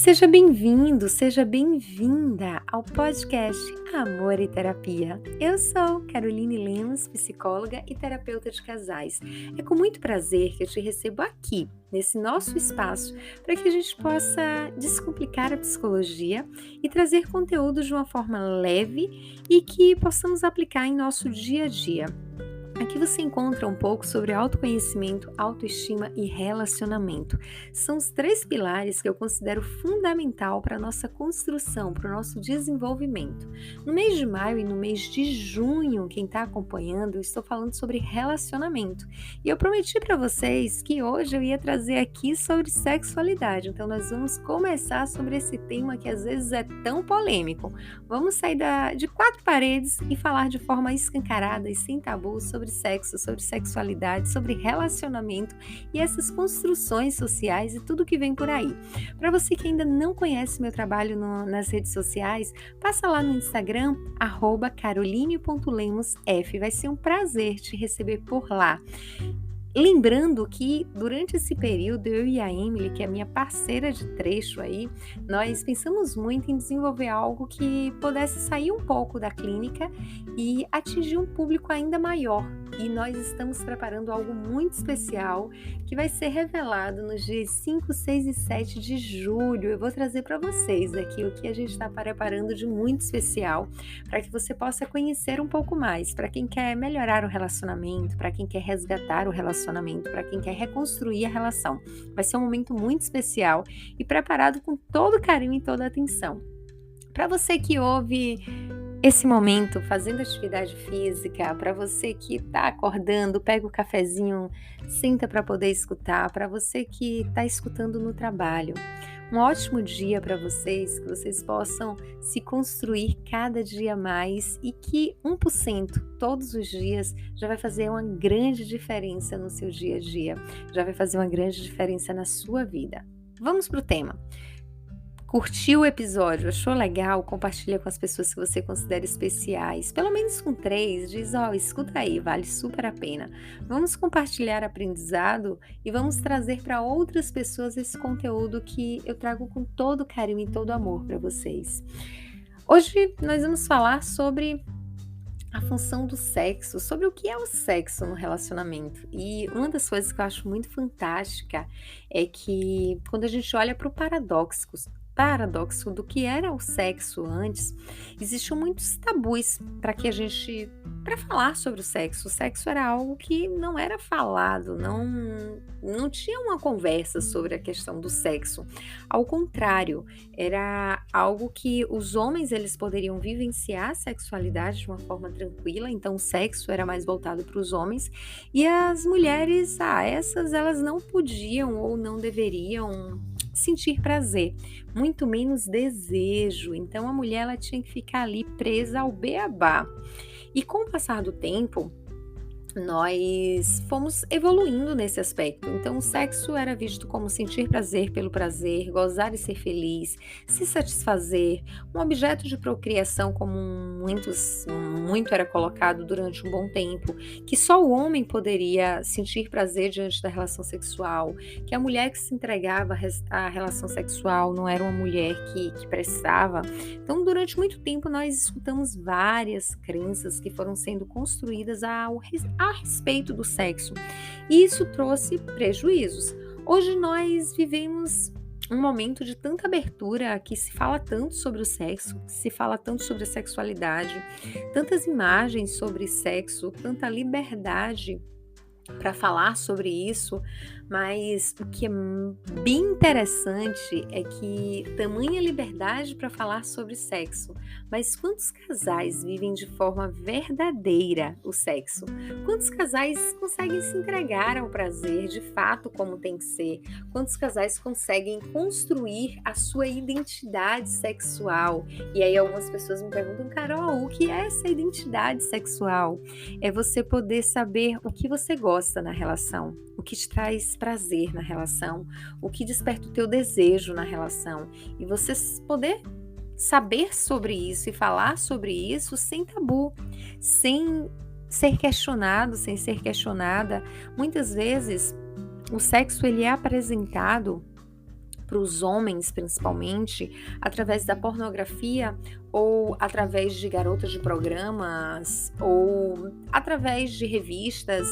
Seja bem-vindo, seja bem-vinda ao podcast Amor e Terapia. Eu sou Caroline Lemos, psicóloga e terapeuta de casais. É com muito prazer que eu te recebo aqui, nesse nosso espaço, para que a gente possa descomplicar a psicologia e trazer conteúdo de uma forma leve e que possamos aplicar em nosso dia a dia. Aqui você encontra um pouco sobre autoconhecimento, autoestima e relacionamento. São os três pilares que eu considero fundamental para a nossa construção, para o nosso desenvolvimento. No mês de maio e no mês de junho, quem está acompanhando, eu estou falando sobre relacionamento. E eu prometi para vocês que hoje eu ia trazer aqui sobre sexualidade. Então nós vamos começar sobre esse tema que às vezes é tão polêmico. Vamos sair de quatro paredes e falar de forma escancarada e sem tabu sobre sexo, sobre sexualidade, sobre relacionamento e essas construções sociais e tudo que vem por aí. Para você que ainda não conhece meu trabalho nas redes sociais, passa lá no Instagram, @caroline.lemosf. Vai ser um prazer te receber por lá. Lembrando que durante esse período, eu e a Emily, que é minha parceira de trecho aí, nós pensamos muito em desenvolver algo que pudesse sair um pouco da clínica e atingir um público ainda maior. E nós estamos preparando algo muito especial que vai ser revelado nos dias 5, 6 e 7 de julho. Eu vou trazer para vocês aqui o que a gente está preparando de muito especial para que você possa conhecer um pouco mais. Para quem quer melhorar o relacionamento, para quem quer resgatar o relacionamento, para quem quer reconstruir a relação. Vai ser um momento muito especial e preparado com todo carinho e toda atenção. Para você que ouve esse momento fazendo atividade física, para você que está acordando, pega o cafezinho, senta para poder escutar, para você que está escutando no trabalho. Um ótimo dia para vocês, que vocês possam se construir cada dia mais e que 1% todos os dias já vai fazer uma grande diferença no seu dia a dia, já vai fazer uma grande diferença na sua vida. Vamos para o tema. Curtiu o episódio? Achou legal? Compartilha com as pessoas que você considera especiais. Pelo menos com 3, diz, escuta aí, vale super a pena. Vamos compartilhar aprendizado e vamos trazer para outras pessoas esse conteúdo que eu trago com todo carinho e todo amor para vocês. Hoje nós vamos falar sobre a função do sexo, sobre o que é o sexo no relacionamento. E uma das coisas que eu acho muito fantástica é que quando a gente olha para o paradoxo do que era o sexo antes, existiam muitos tabus para falar sobre o sexo. O sexo era algo que não era falado, não tinha uma conversa sobre a questão do sexo. Ao contrário, era algo que os homens eles poderiam vivenciar a sexualidade de uma forma tranquila, então o sexo era mais voltado para os homens e as mulheres, elas não podiam ou não deveriam sentir prazer, muito menos desejo. Então a mulher ela tinha que ficar ali presa ao beabá. E com o passar do tempo, nós fomos evoluindo nesse aspecto. Então, o sexo era visto como sentir prazer pelo prazer, gozar e ser feliz, se satisfazer, um objeto de procriação como muito era colocado durante um bom tempo, que só o homem poderia sentir prazer diante da relação sexual, que a mulher que se entregava à relação sexual não era uma mulher que prestava. Então, durante muito tempo, nós escutamos várias crenças que foram sendo construídas a respeito do sexo. E isso trouxe prejuízos. Hoje nós vivemos um momento de tanta abertura, que se fala tanto sobre o sexo, se fala tanto sobre a sexualidade, tantas imagens sobre sexo, tanta liberdade para falar sobre isso, mas o que é bem interessante é que tamanha liberdade para falar sobre sexo, mas quantos casais vivem de forma verdadeira o sexo? Quantos casais conseguem se entregar ao prazer de fato como tem que ser? Quantos casais conseguem construir a sua identidade sexual? E aí algumas pessoas me perguntam, Carol, o que é essa identidade sexual? É você poder saber o que você gosta na relação, o que te traz prazer na relação, o que desperta o teu desejo na relação, e você poder saber sobre isso e falar sobre isso sem tabu, sem ser questionado, sem ser questionada. Muitas vezes o sexo ele é apresentado para os homens, principalmente, através da pornografia ou através de garotas de programas ou através de revistas,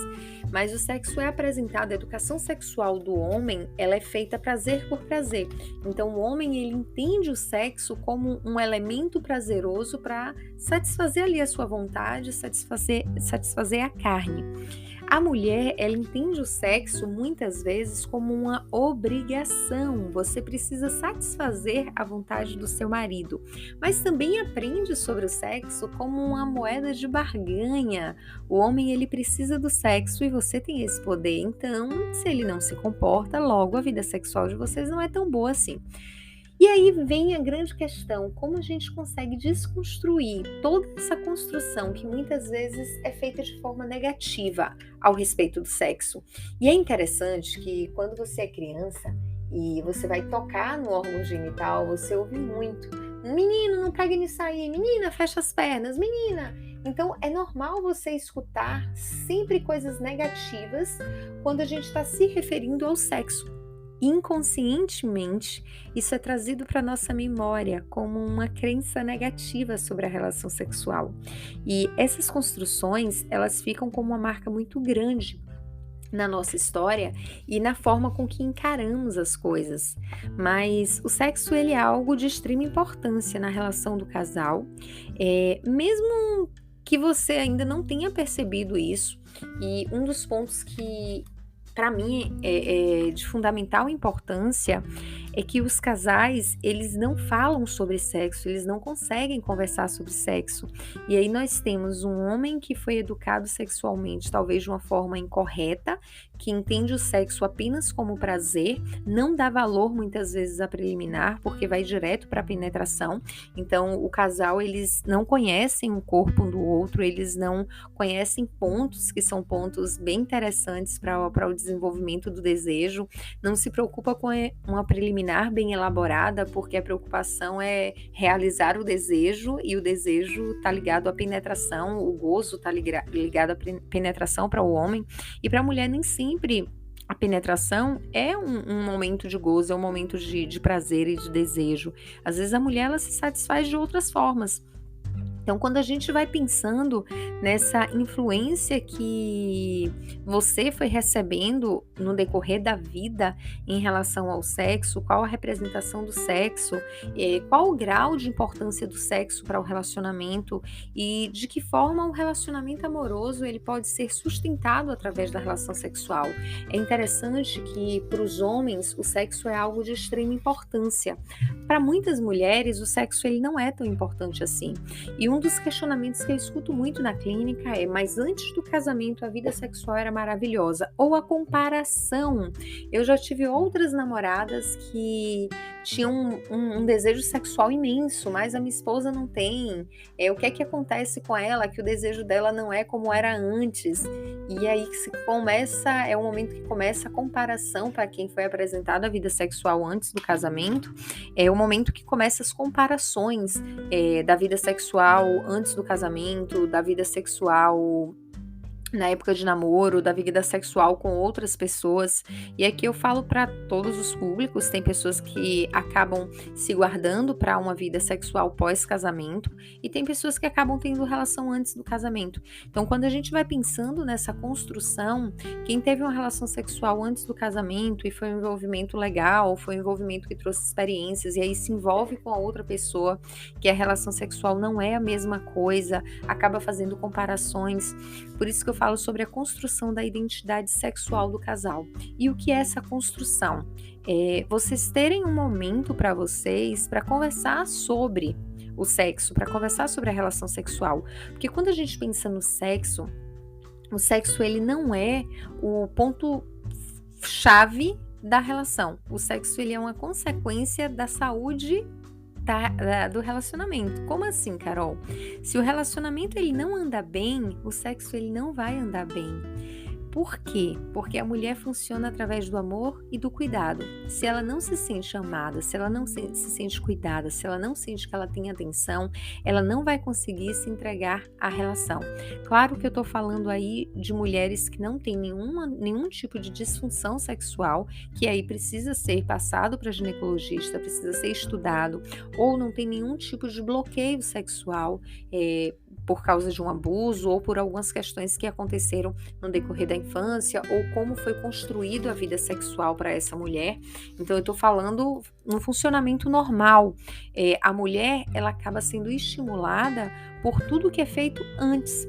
mas o sexo é apresentado, a educação sexual do homem, ela é feita prazer por prazer. Então o homem, ele entende o sexo como um elemento prazeroso para satisfazer ali a sua vontade, satisfazer a carne. A mulher, ela entende o sexo muitas vezes como uma obrigação. Você precisa satisfazer a vontade do seu marido, mas também aprende sobre o sexo como uma moeda de barganha. O homem, ele precisa do sexo e você tem esse poder. Então, se ele não se comporta, logo a vida sexual de vocês não é tão boa assim. E aí vem a grande questão, como a gente consegue desconstruir toda essa construção que muitas vezes é feita de forma negativa ao respeito do sexo. E é interessante que quando você é criança e você vai tocar no órgão genital, você ouve muito: menino, não pega nisso aí, menina, fecha as pernas, menina. Então é normal você escutar sempre coisas negativas quando a gente está se referindo ao sexo. Inconscientemente, isso é trazido para nossa memória como uma crença negativa sobre a relação sexual. E essas construções, elas ficam como uma marca muito grande na nossa história e na forma com que encaramos as coisas. Mas o sexo, ele é algo de extrema importância na relação do casal, mesmo que você ainda não tenha percebido isso. E um dos pontos que para mim é de fundamental importância é que os casais, eles não falam sobre sexo, eles não conseguem conversar sobre sexo. E aí nós temos um homem que foi educado sexualmente, talvez de uma forma incorreta, que entende o sexo apenas como prazer, não dá valor muitas vezes à preliminar, porque vai direto para a penetração. Então o casal, eles não conhecem o corpo um do outro, eles não conhecem pontos que são pontos bem interessantes para o desenvolvimento do desejo, não se preocupa com uma preliminar bem elaborada, porque a preocupação é realizar o desejo, e o desejo está ligado à penetração, o gozo está ligado à penetração para o homem, e para a mulher nem sempre a penetração é um momento de gozo, é um momento de prazer e de desejo. Às vezes a mulher, ela se satisfaz de outras formas. Então, quando a gente vai pensando nessa influência que você foi recebendo no decorrer da vida em relação ao sexo, qual a representação do sexo, qual o grau de importância do sexo para o relacionamento e de que forma um relacionamento amoroso ele pode ser sustentado através da relação sexual. É interessante que para os homens o sexo é algo de extrema importância. Para muitas mulheres o sexo ele não é tão importante assim. E um dos questionamentos que eu escuto muito na clínica é: mas antes do casamento a vida sexual era maravilhosa? Ou a comparação. Eu já tive outras namoradas que tinham um desejo sexual imenso, mas a minha esposa não tem. O que é que acontece com ela? Que o desejo dela não é como era antes. E aí que se começa, é o momento que começa a comparação para quem foi apresentado a vida sexual antes do casamento. É o momento que começa as comparações da vida sexual antes do casamento, da vida sexual na época de namoro, da vida sexual com outras pessoas. E aqui eu falo para todos os públicos, tem pessoas que acabam se guardando para uma vida sexual pós-casamento e tem pessoas que acabam tendo relação antes do casamento. Então, quando a gente vai pensando nessa construção, quem teve uma relação sexual antes do casamento e foi um envolvimento legal, foi um envolvimento que trouxe experiências e aí se envolve com a outra pessoa, que a relação sexual não é a mesma coisa, acaba fazendo comparações. Por isso que eu falo sobre a construção da identidade sexual do casal. E o que é essa construção? Vocês terem um momento para vocês para conversar sobre o sexo, para conversar sobre a relação sexual. Porque quando a gente pensa no sexo, o sexo ele não é o ponto chave da relação. O sexo ele é uma consequência da saúde do relacionamento. Como assim, Carol? Se o relacionamento ele não anda bem, o sexo ele não vai andar bem. Por quê? Porque a mulher funciona através do amor e do cuidado. Se ela não se sente amada, se ela não se sente cuidada, se ela não sente que ela tem atenção, ela não vai conseguir se entregar à relação. Claro que eu estou falando aí de mulheres que não têm nenhum tipo de disfunção sexual, que aí precisa ser passado para ginecologista, precisa ser estudado, ou não tem nenhum tipo de bloqueio sexual, por causa de um abuso ou por algumas questões que aconteceram no decorrer da infância ou como foi construído a vida sexual para essa mulher. Então eu estou falando no funcionamento normal. A mulher, ela acaba sendo estimulada por tudo que é feito antes.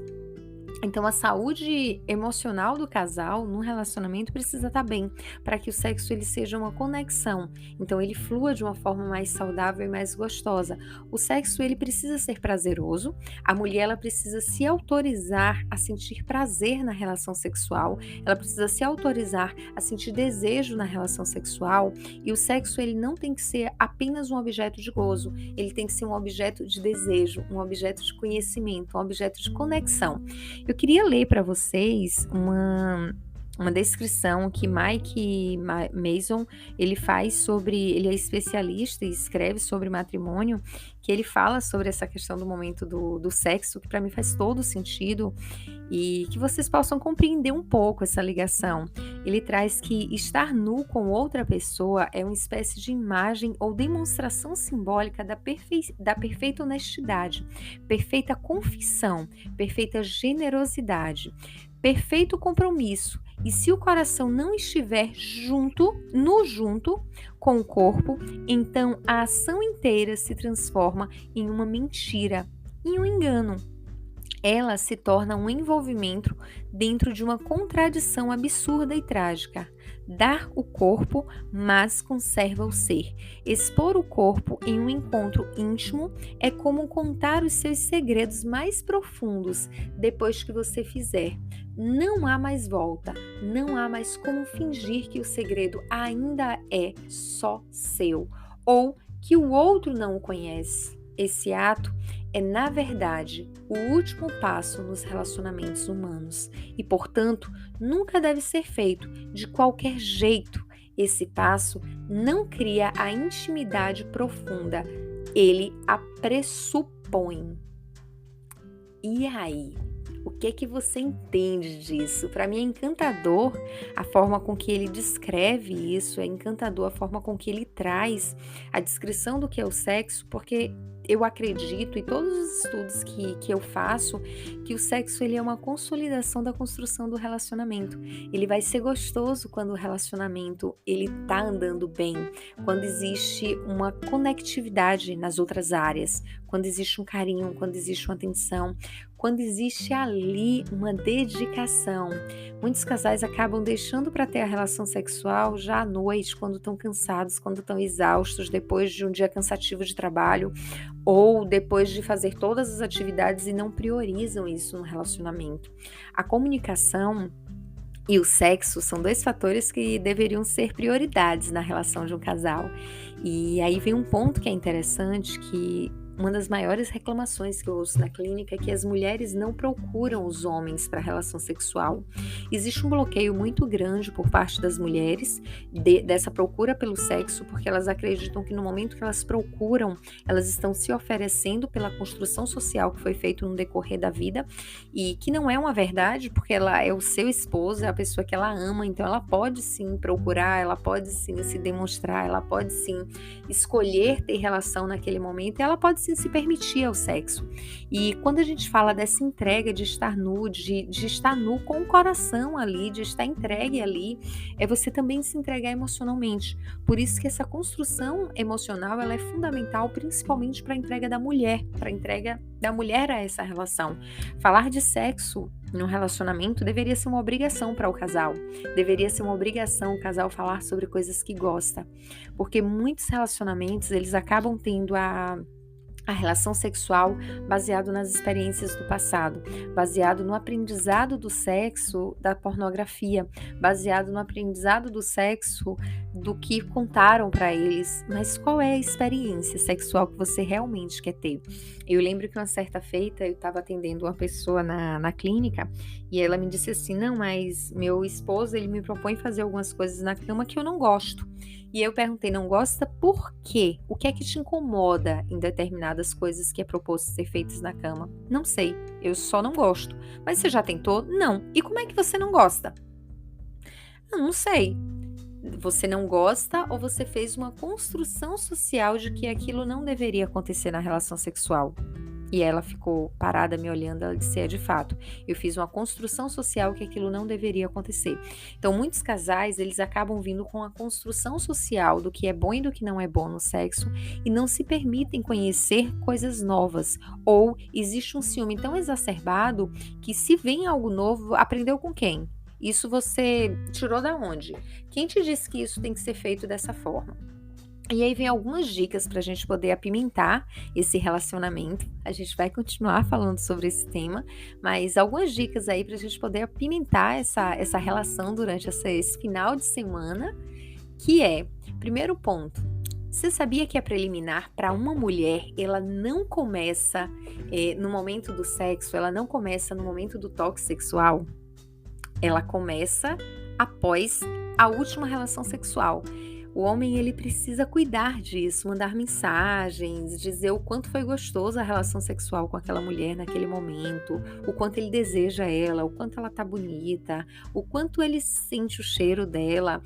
Então, a saúde emocional do casal no relacionamento precisa estar bem, para que o sexo ele seja uma conexão. Então, ele flua de uma forma mais saudável e mais gostosa. O sexo ele precisa ser prazeroso. A mulher ela precisa se autorizar a sentir prazer na relação sexual. Ela precisa se autorizar a sentir desejo na relação sexual. E o sexo ele não tem que ser apenas um objeto de gozo. Ele tem que ser um objeto de desejo, um objeto de conhecimento, um objeto de conexão. Eu queria ler para vocês uma descrição que Mike Mason ele faz sobre, ele é especialista e escreve sobre matrimônio, que ele fala sobre essa questão do momento do sexo, que para mim faz todo sentido e que vocês possam compreender um pouco essa ligação. Ele traz que estar nu com outra pessoa é uma espécie de imagem ou demonstração simbólica da perfeita honestidade, perfeita confissão, perfeita generosidade, perfeito compromisso. E se o coração não estiver junto com o corpo, então a ação inteira se transforma em uma mentira, em um engano. Ela se torna um envolvimento dentro de uma contradição absurda e trágica. Dar o corpo, mas conserva o ser. Expor o corpo em um encontro íntimo é como contar os seus segredos mais profundos depois que você fizer. Não há mais volta, não há mais como fingir que o segredo ainda é só seu ou que o outro não o conhece. Esse ato é, na verdade, o último passo nos relacionamentos humanos e, portanto, nunca deve ser feito de qualquer jeito. Esse passo não cria a intimidade profunda, ele a pressupõe. E aí? O que é que você entende disso? Para mim é encantador a forma com que ele descreve isso, é encantador a forma com que ele traz a descrição do que é o sexo, porque eu acredito, e todos os estudos que eu faço, que o sexo ele é uma consolidação da construção do relacionamento. Ele vai ser gostoso quando o relacionamento ele tá andando bem, quando existe uma conectividade nas outras áreas, quando existe um carinho, quando existe uma atenção, quando existe ali uma dedicação. Muitos casais acabam deixando para ter a relação sexual já à noite, quando estão cansados, quando estão exaustos, depois de um dia cansativo de trabalho, ou depois de fazer todas as atividades e não priorizam isso no relacionamento. A comunicação e o sexo são dois fatores que deveriam ser prioridades na relação de um casal. E aí vem um ponto que é interessante, que uma das maiores reclamações que eu ouço na clínica é que as mulheres não procuram os homens para a relação sexual. Existe um bloqueio muito grande por parte das mulheres dessa procura pelo sexo, porque elas acreditam que no momento que elas procuram, elas estão se oferecendo pela construção social que foi feita no decorrer da vida e que não é uma verdade, porque ela é o seu esposo, é a pessoa que ela ama, então ela pode sim procurar, ela pode sim se demonstrar, ela pode sim escolher ter relação naquele momento e ela pode se permitir ao sexo. E quando a gente fala dessa entrega de estar nu, de estar nu com o coração ali, de estar entregue ali, é você também se entregar emocionalmente. Por isso que essa construção emocional ela é fundamental, principalmente para a entrega da mulher, para a entrega da mulher a essa relação. Falar de sexo no relacionamento deveria ser uma obrigação para o casal. Deveria ser uma obrigação o casal falar sobre coisas que gosta. Porque muitos relacionamentos, eles acabam tendo a relação sexual baseado nas experiências do passado, baseado no aprendizado do sexo da pornografia, baseado no aprendizado do sexo do que contaram para eles. Mas qual é a experiência sexual que você realmente quer ter? Eu lembro que uma certa feita eu estava atendendo uma pessoa na clínica e ela me disse assim: não, mas meu esposo ele me propõe fazer algumas coisas na cama que eu não gosto. E eu perguntei: não gosta por quê? O que é que te incomoda em determinadas coisas que é proposto ser feitas na cama? Não sei, eu só não gosto. Mas você já tentou? Não. E como é que você não gosta? Eu não sei. Você não gosta ou você fez uma construção social de que aquilo não deveria acontecer na relação sexual? E ela ficou parada me olhando, ela disse: é de fato, eu fiz uma construção social que aquilo não deveria acontecer. Então, muitos casais, eles acabam vindo com a construção social do que é bom e do que não é bom no sexo e não se permitem conhecer coisas novas. Ou existe um ciúme tão exacerbado que se vem algo novo, aprendeu com quem? Isso você tirou da onde? Quem te disse que isso tem que ser feito dessa forma? E aí vem algumas dicas para a gente poder apimentar esse relacionamento. A gente vai continuar falando sobre esse tema, mas algumas dicas aí para a gente poder apimentar essa relação durante esse final de semana, que é, primeiro ponto, você sabia que a preliminar para uma mulher, ela não começa no momento do sexo, ela não começa no momento do toque sexual? Ela começa após a última relação sexual. O homem, ele precisa cuidar disso, mandar mensagens, dizer o quanto foi gostoso a relação sexual com aquela mulher naquele momento, o quanto ele deseja ela, o quanto ela tá bonita, o quanto ele sente o cheiro dela.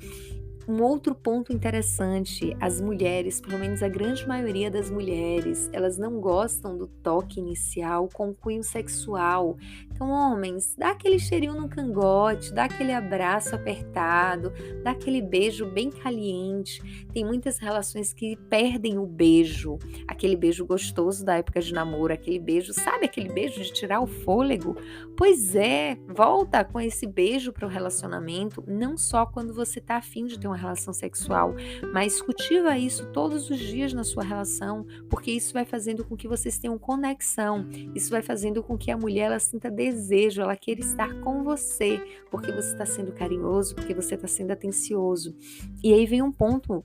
Um outro ponto interessante, as mulheres, pelo menos a grande maioria das mulheres, elas não gostam do toque inicial com cunho sexual. Então, homens, dá aquele cheirinho no cangote, dá aquele abraço apertado, dá aquele beijo bem caliente. Tem muitas relações que perdem o beijo, aquele beijo gostoso da época de namoro, aquele beijo, sabe aquele beijo de tirar o fôlego? Pois é, volta com esse beijo para o relacionamento, não só quando você está afim de ter uma relação sexual, mas cultiva isso todos os dias na sua relação, porque isso vai fazendo com que vocês tenham conexão, isso vai fazendo com que a mulher ela sinta desejo, ela queira estar com você, porque você está sendo carinhoso, porque você está sendo atencioso. E aí vem um ponto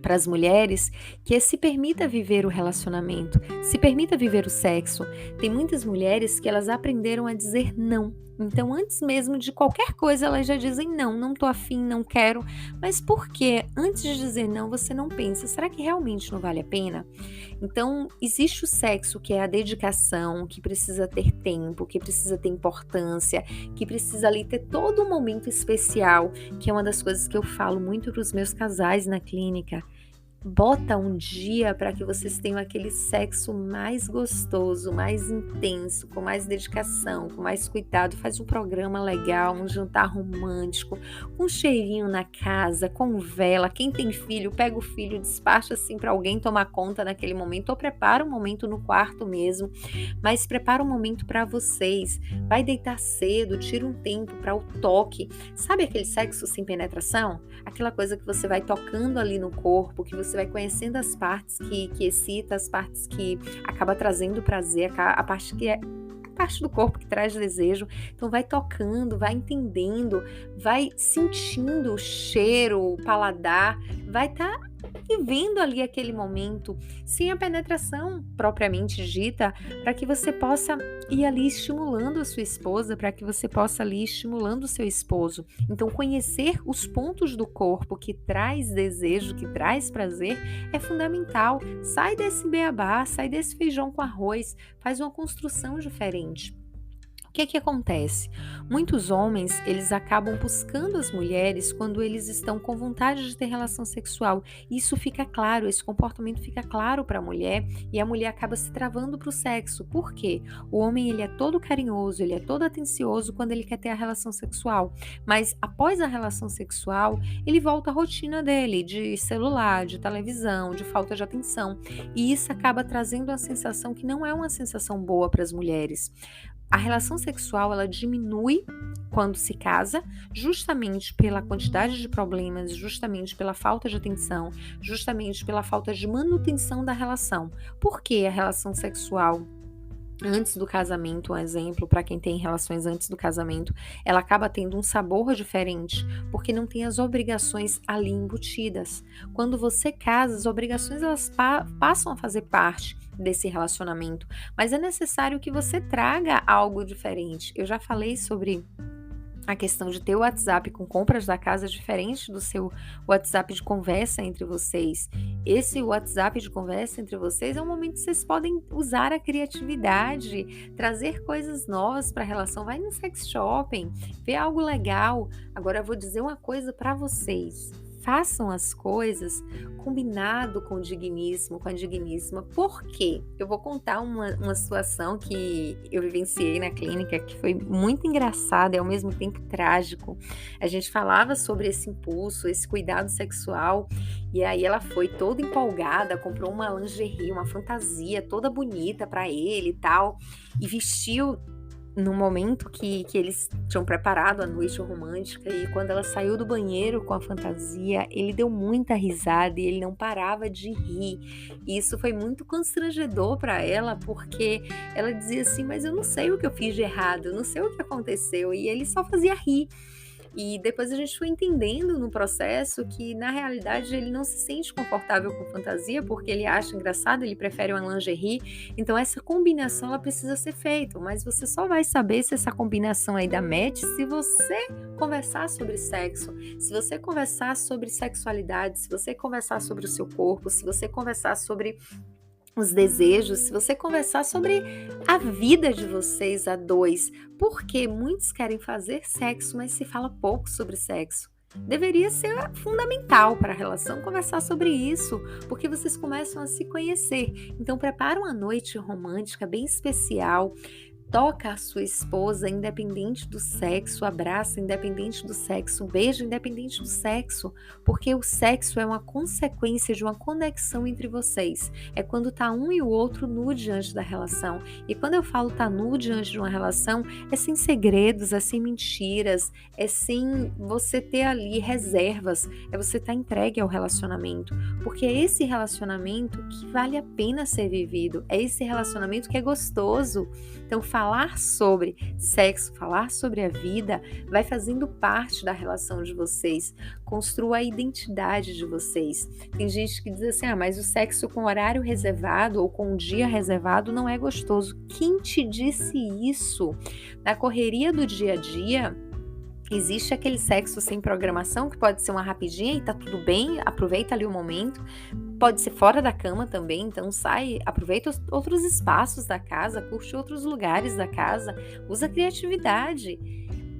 para as mulheres, que é se permita viver o relacionamento, se permita viver o sexo. Tem muitas mulheres que elas aprenderam a dizer não. Então, antes mesmo de qualquer coisa, elas já dizem não, não tô afim, não quero. Mas por que antes de dizer não, você não pensa, será que realmente não vale a pena? Então, existe o sexo, que é a dedicação, que precisa ter tempo, que precisa ter importância, que precisa ali ter todo um momento especial, que é uma das coisas que eu falo muito para os meus casais na clínica. Bota um dia para que vocês tenham aquele sexo mais gostoso, mais intenso, com mais dedicação, com mais cuidado. Faz um programa legal, um jantar romântico, com um cheirinho na casa, com vela. Quem tem filho, pega o filho, despacha assim para alguém tomar conta naquele momento, ou prepara um momento no quarto mesmo, mas prepara um momento para vocês. Vai deitar cedo, tira um tempo para o toque. Sabe aquele sexo sem penetração? Aquela coisa que você vai tocando ali no corpo, que você vai conhecendo as partes que excita, as partes que acaba trazendo prazer, a parte que é a parte do corpo que traz desejo. Então vai tocando, vai entendendo, vai sentindo o cheiro, o paladar, vai estar vivendo ali aquele momento sem a penetração propriamente dita, para que você possa ir ali estimulando a sua esposa, para que você possa ali estimulando o seu esposo. Então, conhecer os pontos do corpo que traz desejo, que traz prazer, é fundamental. Sai desse beabá, sai desse feijão com arroz, faz uma construção diferente. O que acontece? Muitos homens, eles acabam buscando as mulheres quando eles estão com vontade de ter relação sexual. Isso fica claro, esse comportamento fica claro para a mulher e a mulher acaba se travando para o sexo. Por quê? O homem, ele é todo carinhoso, ele é todo atencioso quando ele quer ter a relação sexual. Mas após a relação sexual, ele volta à rotina dele, de celular, de televisão, de falta de atenção. E isso acaba trazendo uma sensação que não é uma sensação boa para as mulheres. A relação sexual, ela diminui quando se casa, justamente pela quantidade de problemas, justamente pela falta de atenção, justamente pela falta de manutenção da relação. Por que a relação sexual antes do casamento, um exemplo, para quem tem relações antes do casamento, ela acaba tendo um sabor diferente, porque não tem as obrigações ali embutidas. Quando você casa, as obrigações elas passam a fazer parte desse relacionamento, mas é necessário que você traga algo diferente. Eu já falei sobre a questão de ter o WhatsApp com compras da casa diferente do seu WhatsApp de conversa entre vocês. Esse WhatsApp de conversa entre vocês é um momento que vocês podem usar a criatividade, trazer coisas novas para a relação. Vai no sex shopping, vê algo legal. Agora eu vou dizer uma coisa para vocês. Façam as coisas combinado com o digníssimo, com a digníssima. Por quê? Eu vou contar uma situação que eu vivenciei na clínica que foi muito engraçada e ao mesmo tempo trágico. A gente falava sobre esse impulso, esse cuidado sexual, e aí ela foi toda empolgada, comprou uma lingerie, uma fantasia toda bonita para ele e tal, e vestiu no momento que eles tinham preparado a noite romântica, e quando ela saiu do banheiro com a fantasia, ele deu muita risada e ele não parava de rir. E isso foi muito constrangedor para ela, porque ela dizia assim, mas eu não sei o que eu fiz de errado, eu não sei o que aconteceu, e ele só fazia rir. E depois a gente foi entendendo no processo que, na realidade, ele não se sente confortável com fantasia porque ele acha engraçado, ele prefere uma lingerie. Então, essa combinação ela precisa ser feita, mas você só vai saber se essa combinação aí dá match se você conversar sobre sexo, se você conversar sobre sexualidade, se você conversar sobre o seu corpo, se você conversar sobre os desejos, se você conversar sobre a vida de vocês a dois, porque muitos querem fazer sexo, mas se fala pouco sobre sexo. Deveria ser fundamental para a relação conversar sobre isso, porque vocês começam a se conhecer. Então prepara uma noite romântica bem especial. Toca a sua esposa independente do sexo, abraça independente do sexo, beija independente do sexo, porque o sexo é uma consequência de uma conexão entre vocês. É quando tá um e o outro nu diante da relação. E quando eu falo tá nu diante de uma relação, é sem segredos, é sem mentiras, é sem você ter ali reservas, é você estar entregue ao relacionamento, porque é esse relacionamento que vale a pena ser vivido, é esse relacionamento que é gostoso. Então, falar sobre sexo, falar sobre a vida, vai fazendo parte da relação de vocês. Construa a identidade de vocês. Tem gente que diz assim, mas o sexo com horário reservado ou com um dia reservado não é gostoso. Quem te disse isso? Na correria do dia a dia, existe aquele sexo sem programação, que pode ser uma rapidinha e tá tudo bem, aproveita ali o momento. Pode ser fora da cama também, então sai, aproveita outros espaços da casa, curte outros lugares da casa, usa a criatividade.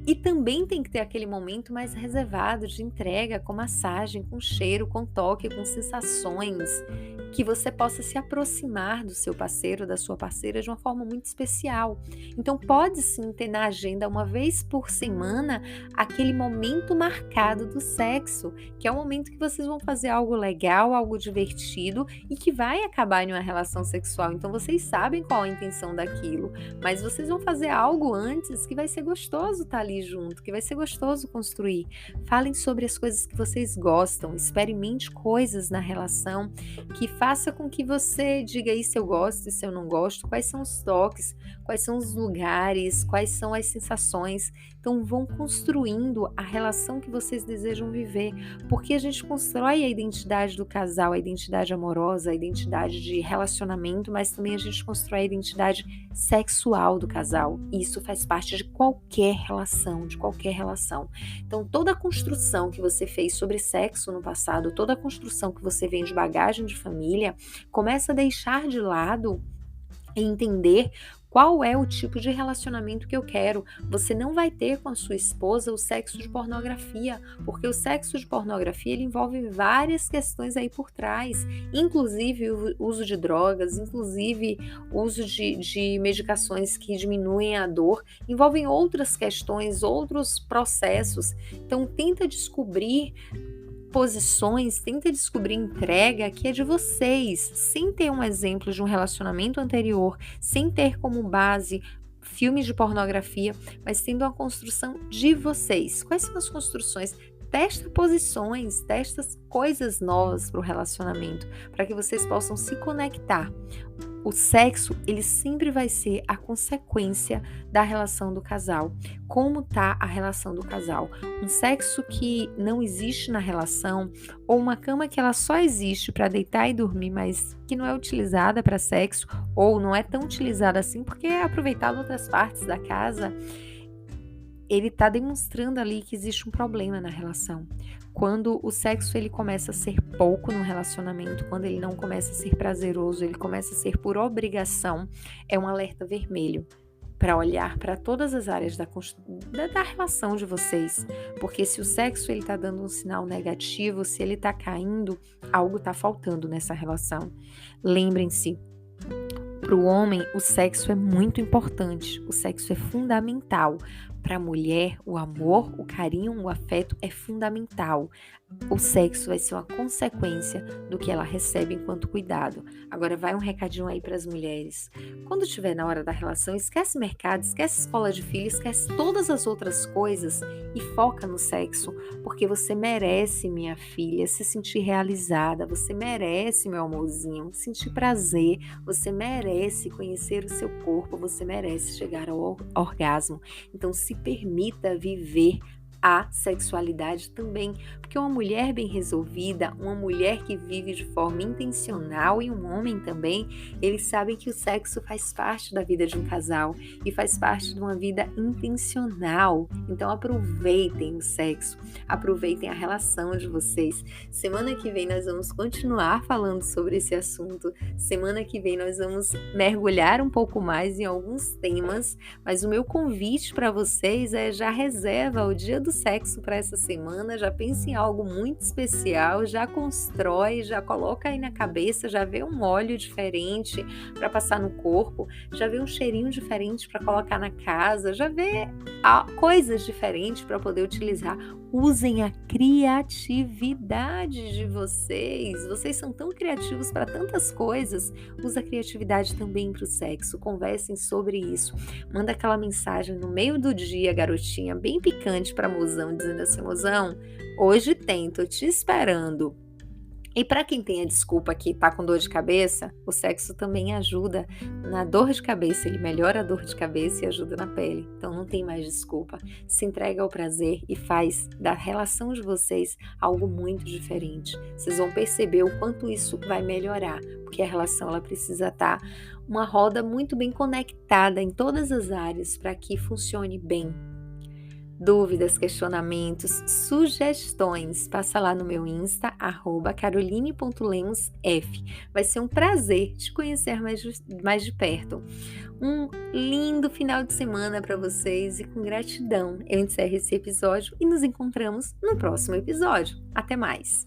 E também tem que ter aquele momento mais reservado de entrega, com massagem, com cheiro, com toque, com sensações, que você possa se aproximar do seu parceiro, da sua parceira de uma forma muito especial. Então pode sim ter na agenda uma vez por semana aquele momento marcado do sexo, que é o momento que vocês vão fazer algo legal, algo divertido e que vai acabar em uma relação sexual. Então vocês sabem qual a intenção daquilo, mas vocês vão fazer algo antes que vai ser gostoso estar ali junto, que vai ser gostoso construir. Falem sobre as coisas que vocês gostam, experimente coisas na relação que faça com que você diga isso eu gosto, isso eu não gosto, quais são os toques, quais são os lugares, quais são as sensações. Então vão construindo a relação que vocês desejam viver, porque a gente constrói a identidade do casal, a identidade amorosa, a identidade de relacionamento, mas também a gente constrói a identidade sexual do casal. E isso faz parte de qualquer relação, de qualquer relação. Então toda a construção que você fez sobre sexo no passado, toda a construção que você vem de bagagem de família, começa a deixar de lado e entender qual é o tipo de relacionamento que eu quero. Você não vai ter com a sua esposa o sexo de pornografia, porque o sexo de pornografia ele envolve várias questões aí por trás, inclusive o uso de drogas, inclusive o uso de medicações que diminuem a dor, envolvem outras questões, outros processos. Então tenta descobrir posições, tenta descobrir entrega que é de vocês, sem ter um exemplo de um relacionamento anterior, sem ter como base filmes de pornografia, mas tendo uma construção de vocês. Quais são as construções? testa posições, testa coisas novas para o relacionamento, para que vocês possam se conectar. O sexo, ele sempre vai ser a consequência da relação do casal. Como tá a relação do casal? Um sexo que não existe na relação, ou uma cama que ela só existe para deitar e dormir, mas que não é utilizada para sexo, ou não é tão utilizada assim porque é aproveitada em outras partes da casa, ele está demonstrando ali que existe um problema na relação. Quando o sexo ele começa a ser pouco no relacionamento, quando ele não começa a ser prazeroso, ele começa a ser por obrigação, é um alerta vermelho para olhar para todas as áreas da relação de vocês. Porque se o sexo ele está dando um sinal negativo, se ele está caindo, algo está faltando nessa relação. Lembrem-se, para o homem, o sexo é muito importante, o sexo é fundamental. Para a mulher, o amor, o carinho, o afeto é fundamental. O sexo vai ser uma consequência do que ela recebe enquanto cuidado. Agora vai um recadinho aí para as mulheres. Quando estiver na hora da relação, esquece mercado, esquece escola de filho, esquece todas as outras coisas e foca no sexo, porque você merece, minha filha, se sentir realizada, você merece, meu amorzinho, sentir prazer, você merece conhecer o seu corpo, você merece chegar ao orgasmo. Então se permita viver a sexualidade também, porque uma mulher bem resolvida, uma mulher que vive de forma intencional e um homem também, eles sabem que o sexo faz parte da vida de um casal e faz parte de uma vida intencional. Então aproveitem o sexo, aproveitem a relação de vocês. Semana que vem nós vamos continuar falando sobre esse assunto. Semana que vem nós vamos mergulhar um pouco mais em alguns temas, mas o meu convite para vocês é já reserva o dia do sexo para essa semana, já pensa em algo muito especial, já constrói, já coloca aí na cabeça, já vê um óleo diferente para passar no corpo, já vê um cheirinho diferente para colocar na casa, já vê coisas diferentes para poder utilizar. Usem a criatividade de vocês. Vocês são tão criativos para tantas coisas. Usa a criatividade também para o sexo. Conversem sobre isso. Manda aquela mensagem no meio do dia, garotinha, bem picante para mozão, dizendo assim: mozão, hoje tem, tô te esperando. E para quem tem a desculpa que tá com dor de cabeça, o sexo também ajuda na dor de cabeça, ele melhora a dor de cabeça e ajuda na pele. Então não tem mais desculpa. Se entrega ao prazer e faz da relação de vocês algo muito diferente. Vocês vão perceber o quanto isso vai melhorar, porque a relação ela precisa estar uma roda muito bem conectada em todas as áreas para que funcione bem. Dúvidas, questionamentos, sugestões, passa lá no meu Insta, @caroline.lemosf. Vai ser um prazer te conhecer mais de perto. Um lindo final de semana para vocês e com gratidão eu encerro esse episódio e nos encontramos no próximo episódio. Até mais!